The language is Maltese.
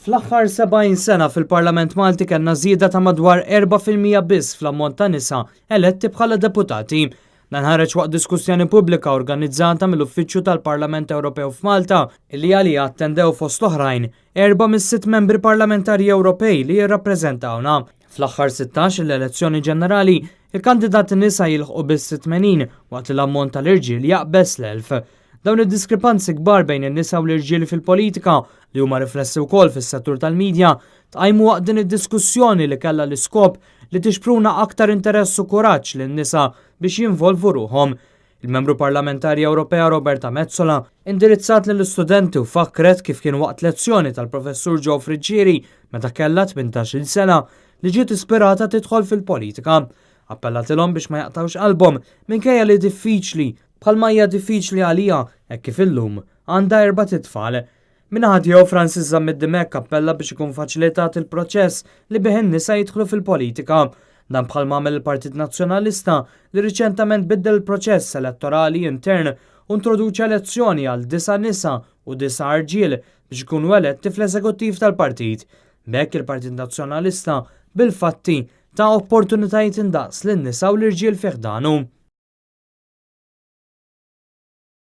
Fl-aħħar 70 sena fil-Parlament Malti kellna żieda ta' madwar 4% biss fl-ammont ta' nisa eletti bħala deputati. Dan ħareġ waqt diskussjoni pubblika organizzata mill-Uffiċċju tal-Parlament Ewropew f'Malta illi għalija attendew fost oħrajn 4 mis-6 membri parlamentari Ewropej li jirrappreżentawna. Fl-aħħar 16 l-elezzjoni ġenerali il-kandidati nisa jilħqu biss 80 waqt li l-ammont tal-irġiel jaqbes l-1000. Dawn id-diskrepanzi kbar bejn in-nisa u l-irġiel fil-politika li huma riflessi wkoll fis-settur tal-midja tqajmu waqt din id-diskussjoni li kellha l-iskop li tixpruna aktar interess u kuraġġ lin-nisa biex jinvolvu ruhom. Il-membru parlamentari Ewropea Roberta Mezzola indirizzat lill-istudenti u fakkret kif kien waqt lezzjoni tal-professur Joe Friġġieri meta kellha 18-il sena li ġiet ispirata tidħol fil-politika. Appellat-ilhom biex ma jaqtawx qalbhom minkejja li diffiċli bħalma hija diffiċli għalija hekk kif illum għandha 4 tfal. Minnaħa tiegħu Francis Zamid-Dimek appella biex ikun faċilitat il-proċess li bih in-nisa jidħlu fil-politika. Dan bħalma għamel il-Partit Nazzjonalista li riċentement biddel il-proċess elettorali intern u introduċa elezzjoni għal 9 nisa u 9 irġiel biex ikunu eletti fl-eżekuttiv tal-partit. B'hekk il-Partit Nazzjonalista bil-fatti ta' opportunitajiet indaqs lin-nisa u l-irġiel fih danu.